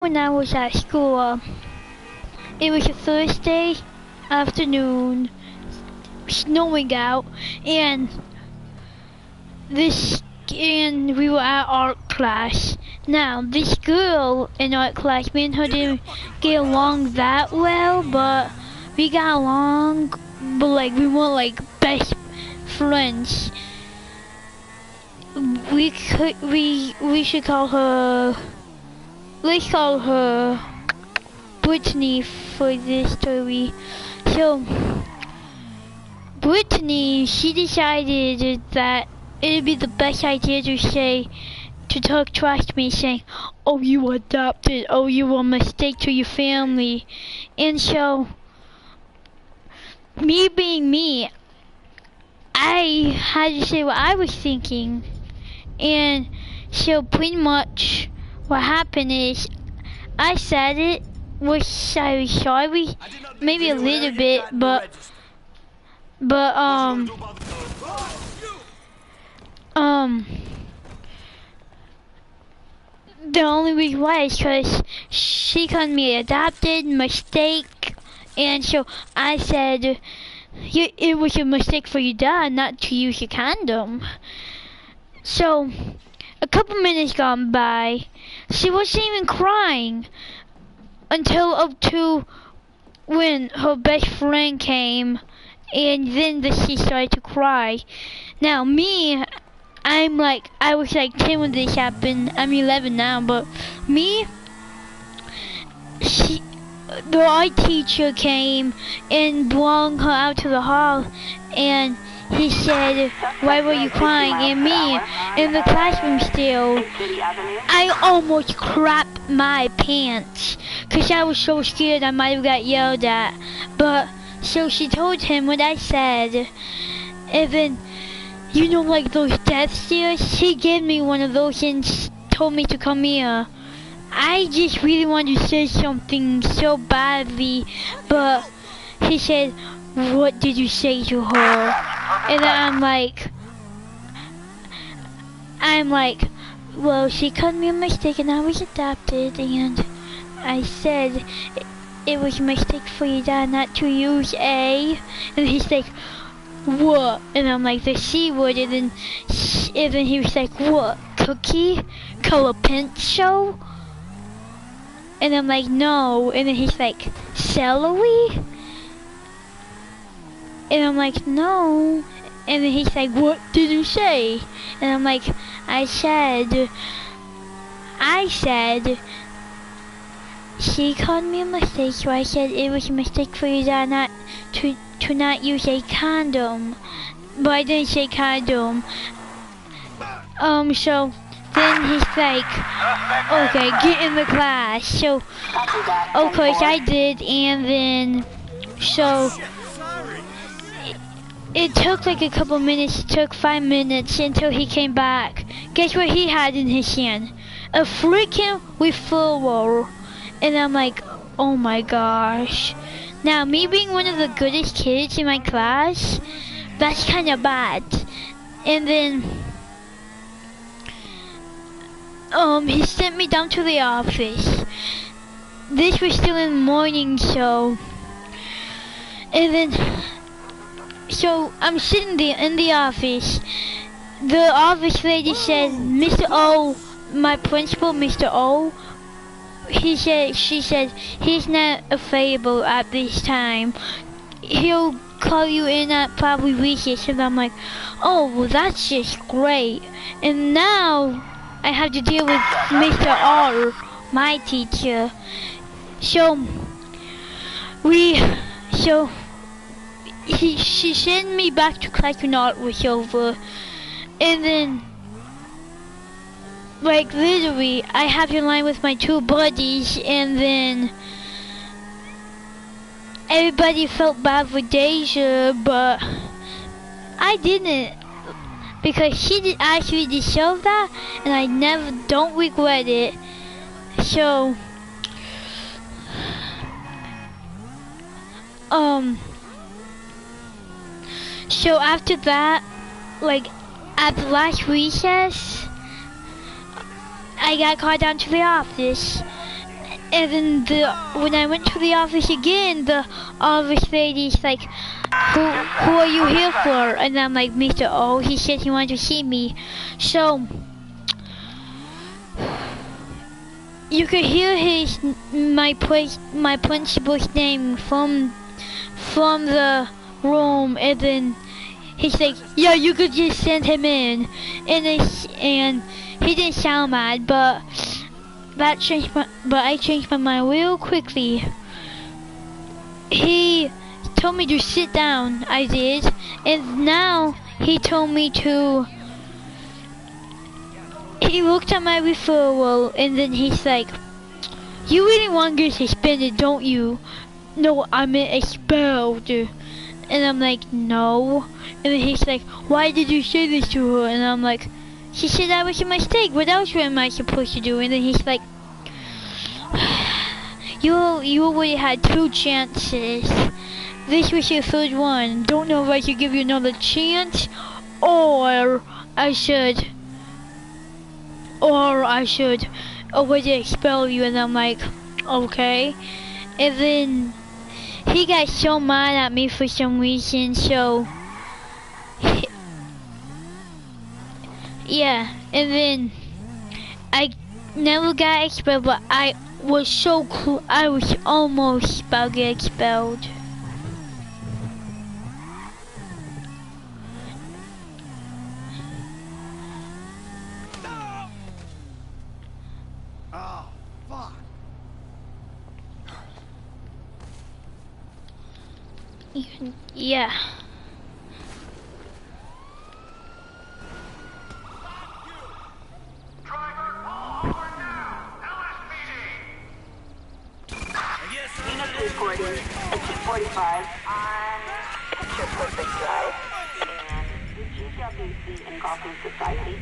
When I was at school, it was a Thursday afternoon, snowing out, and we were at art class. Now, this girl in art class, me and her didn't get along that well, but we got along, but like we weren't like best friends. We should call her. Let's call her Brittany for this story. So, Brittany, she decided that it'd be the best idea to talk trash to me, saying, "Oh, you were adopted. Oh, you were a mistake to your family." And so, me being me, I had to say what I was thinking. And so pretty much what happened is I said it, which I was sorry, maybe a little bit, but the only reason why is because she called me adopted, mistake, and so I said it was a mistake for your dad not to use a condom. So a couple minutes gone by, she wasn't even crying until up to when her best friend came, and then she started to cry. Now me, I was like 10 when this happened. I'm 11 now, but me, the art teacher came and brought her out to the hall, and he said, "Why were you crying?" And me, in the classroom still, I almost crapped my pants, because I was so scared I might have got yelled at. But, so she told him what I said, and then, you know, like those death stares? He gave me one of those and told me to come here. I just really wanted to say something so badly, but he said, "What did you say to her?" And then I'm like, well, she called me a mistake and I was adopted, and I said it was a mistake for your dad not to use a, and he's like, "What?" And I'm like, the C word, and then he was like, "What? Cookie? Color pencil?" And I'm like, "No." And then he's like, "Celery?" And I'm like, "No." And then he's like, "What did you say?" And I'm like, I said, she called me a mistake, so I said it was a mistake for you not to not use a condom. But I didn't say condom. So then he's like, "Okay, get in the class." So, of course I did, and then, so, it took like a couple minutes, it took 5 minutes until he came back. Guess what he had in his hand? A freaking referral. And I'm like, oh my gosh. Now, me being one of the goodest kids in my class, that's kind of bad. And then, he sent me down to the office. This was still in the morning, so, and then, so I'm sitting there in the office. The office lady said, "Mr. O," my principal, Mr. O, she said, "He's not available at this time. He'll call you in at probably recess." And I'm like, "Oh, well, that's just great." And now I have to deal with Mr. R, my teacher. So she sent me back to class when art was over, and then, like, literally, I have in line with my two buddies, and then everybody felt bad for Deja, but I didn't, because she did actually deserve that, and I don't regret it. So, so after that, like, at the last recess, I got called down to the office, And then when I went to the office again, the office lady's like, who are you here for? And I'm like, Mr. O, he said he wanted to see me. So, you could hear my principal's name from the room, and then he's like, yeah, you could just send him in. And he didn't sound mad, but I changed my mind real quickly. He told me to sit down, I did, and now he told me to, he looked at my referral, and then he's like, you really want to get suspended, don't you? No, I meant expelled. And I'm like, no. And then he's like, why did you say this to her? And I'm like, she said that was a mistake. What else am I supposed to do? And then he's like, you already had 2 chances. This was your third one. Don't know if I should give you another chance, or I should already expel you. And I'm like, okay. And then he got so mad at me for some reason, so yeah. And then I never got expelled, but I was I was almost about to get expelled. Oh, fuck. Yeah. Unit reporting at 245 on Picture Perfect Drive and the GWC and Golfing Society.